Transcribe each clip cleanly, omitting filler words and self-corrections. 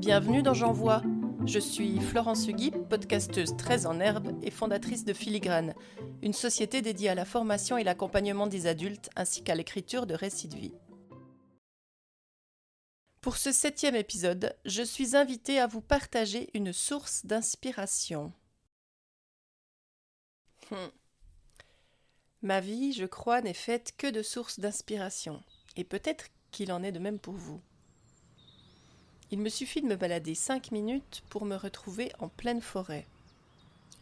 Bienvenue dans J'envoie. Je suis Florence Hugui, podcasteuse très en herbe et fondatrice de Filigrane, une société dédiée à la formation et l'accompagnement des adultes ainsi qu'à l'écriture de récits de vie. Pour ce 7e épisode, je suis invitée à vous partager une source d'inspiration. Ma vie, je crois, n'est faite que de sources d'inspiration, et peut-être qu'il en est de même pour vous. Il me suffit de me balader 5 minutes pour me retrouver en pleine forêt.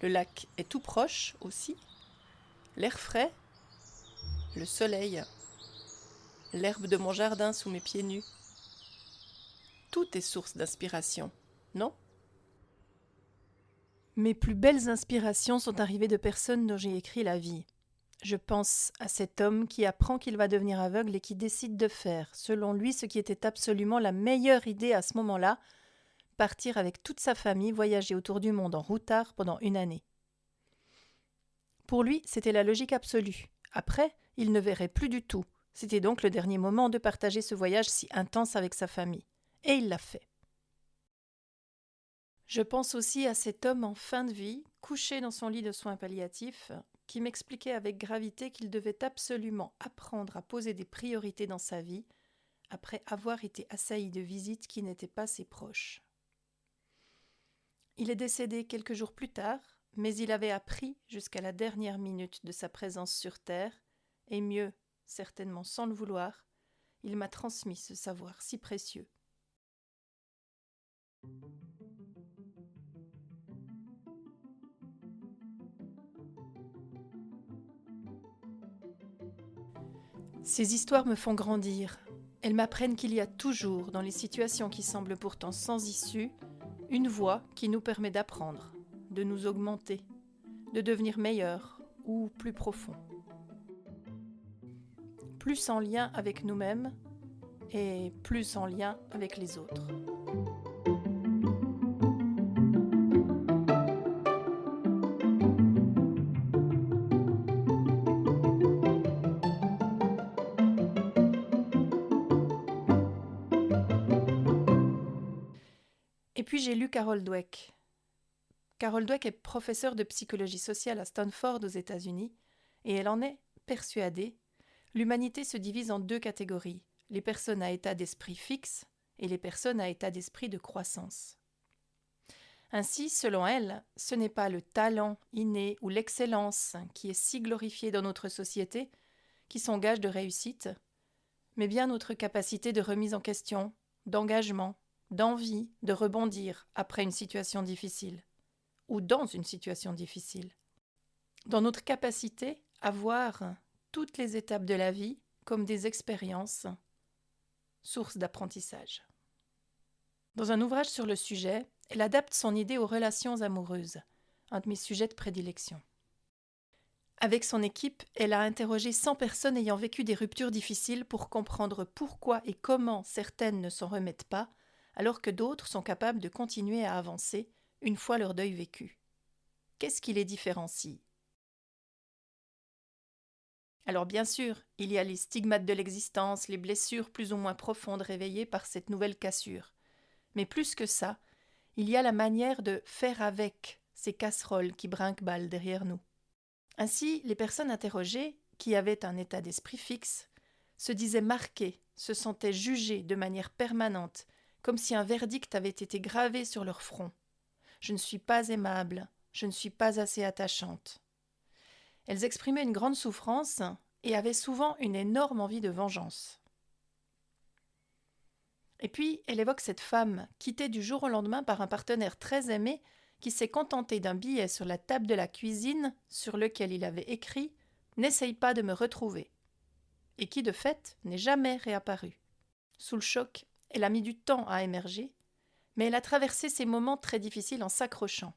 Le lac est tout proche aussi, l'air frais, le soleil, l'herbe de mon jardin sous mes pieds nus. Tout est source d'inspiration, non ? Mes plus belles inspirations sont arrivées de personnes dont j'ai écrit la vie. Je pense à cet homme qui apprend qu'il va devenir aveugle et qui décide de faire, selon lui, ce qui était absolument la meilleure idée à ce moment-là, partir avec toute sa famille voyager autour du monde en routard pendant 1 année. Pour lui, c'était la logique absolue. Après, il ne verrait plus du tout. C'était donc le dernier moment de partager ce voyage si intense avec sa famille. Et il l'a fait. Je pense aussi à cet homme en fin de vie, couché dans son lit de soins palliatifs, qui m'expliquait avec gravité qu'il devait absolument apprendre à poser des priorités dans sa vie, après avoir été assailli de visites qui n'étaient pas ses proches. Il est décédé quelques jours plus tard, mais il avait appris jusqu'à la dernière minute de sa présence sur Terre, et mieux, certainement sans le vouloir, il m'a transmis ce savoir si précieux. Ces histoires me font grandir. Elles m'apprennent qu'il y a toujours, dans les situations qui semblent pourtant sans issue, une voie qui nous permet d'apprendre, de nous augmenter, de devenir meilleurs ou plus profonds. Plus en lien avec nous-mêmes et plus en lien avec les autres. Et puis j'ai lu Carol Dweck. Carol Dweck est professeure de psychologie sociale à Stanford aux États-Unis et elle en est persuadée. L'humanité se divise en 2 catégories, les personnes à état d'esprit fixe et les personnes à état d'esprit de croissance. Ainsi, selon elle, ce n'est pas le talent inné ou l'excellence qui est si glorifié dans notre société qui sont gages de réussite, mais bien notre capacité de remise en question, d'engagement, d'envie de rebondir après une situation difficile ou dans une situation difficile. Dans notre capacité à voir toutes les étapes de la vie comme des expériences, sources d'apprentissage. Dans un ouvrage sur le sujet, elle adapte son idée aux relations amoureuses, un de mes sujets de prédilection. Avec son équipe, elle a interrogé 100 personnes ayant vécu des ruptures difficiles pour comprendre pourquoi et comment certaines ne s'en remettent pas, alors que d'autres sont capables de continuer à avancer une fois leur deuil vécu. Qu'est-ce qui les différencie ? Alors bien sûr, il y a les stigmates de l'existence, les blessures plus ou moins profondes réveillées par cette nouvelle cassure. Mais plus que ça, il y a la manière de faire avec ces casseroles qui brinque-ballent derrière nous. Ainsi, les personnes interrogées, qui avaient un état d'esprit fixe, se disaient marquées, se sentaient jugées de manière permanente, comme si un verdict avait été gravé sur leur front. Je ne suis pas aimable, je ne suis pas assez attachante. Elles exprimaient une grande souffrance et avaient souvent une énorme envie de vengeance. Et puis, elle évoque cette femme, quittée du jour au lendemain par un partenaire très aimé, qui s'est contenté d'un billet sur la table de la cuisine sur lequel il avait écrit « N'essaye pas de me retrouver » et qui, de fait, n'est jamais réapparu. Sous le choc, elle a mis du temps à émerger, mais elle a traversé ces moments très difficiles en s'accrochant.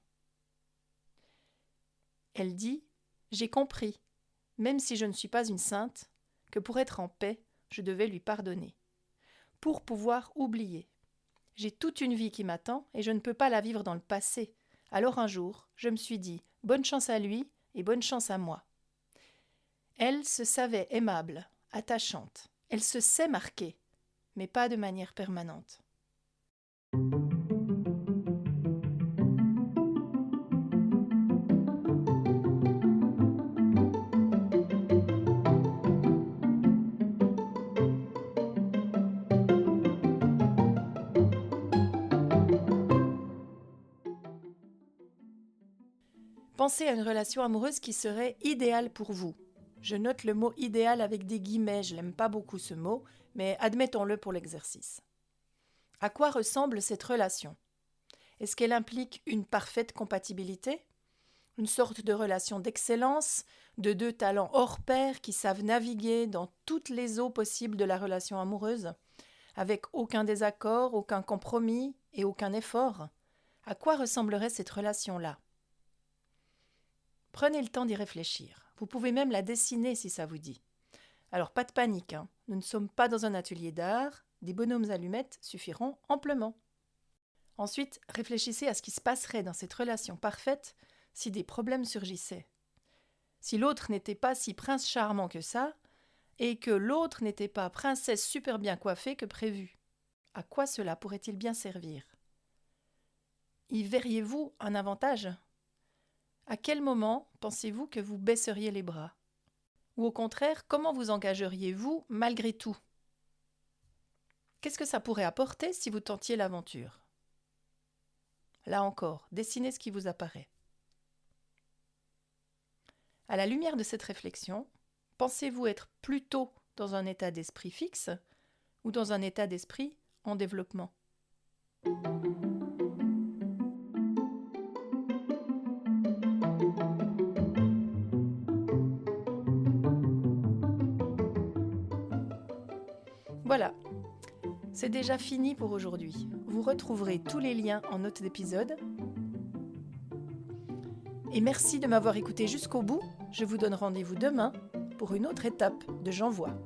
Elle dit « J'ai compris, même si je ne suis pas une sainte, que pour être en paix, je devais lui pardonner. Pour pouvoir oublier. J'ai toute une vie qui m'attend et je ne peux pas la vivre dans le passé. Alors un jour, je me suis dit « bonne chance à lui et bonne chance à moi ». Elle se savait aimable, attachante. Elle se sait marquée, mais pas de manière permanente. Pensez à une relation amoureuse qui serait idéale pour vous. Je note le mot idéal avec des guillemets, je n'aime pas beaucoup ce mot, mais admettons-le pour l'exercice. À quoi ressemble cette relation ? Est-ce qu'elle implique une parfaite compatibilité ? Une sorte de relation d'excellence, de deux talents hors pair qui savent naviguer dans toutes les eaux possibles de la relation amoureuse, avec aucun désaccord, aucun compromis et aucun effort ? À quoi ressemblerait cette relation-là ? Prenez le temps d'y réfléchir. Vous pouvez même la dessiner si ça vous dit. Alors pas de panique, nous ne sommes pas dans un atelier d'art, des bonhommes allumettes suffiront amplement. Ensuite, réfléchissez à ce qui se passerait dans cette relation parfaite si des problèmes surgissaient. Si l'autre n'était pas si prince charmant que ça, et que l'autre n'était pas princesse super bien coiffée que prévu, à quoi cela pourrait-il bien servir ? Y verriez-vous un avantage ? À quel moment pensez-vous que vous baisseriez les bras ? Ou au contraire, comment vous engageriez-vous malgré tout ? Qu'est-ce que ça pourrait apporter si vous tentiez l'aventure ? Là encore, dessinez ce qui vous apparaît. À la lumière de cette réflexion, pensez-vous être plutôt dans un état d'esprit fixe ou dans un état d'esprit en développement ? Voilà, c'est déjà fini pour aujourd'hui. Vous retrouverez tous les liens en note d'épisode. Et merci de m'avoir écouté jusqu'au bout. Je vous donne rendez-vous demain pour une autre étape de J'envoie.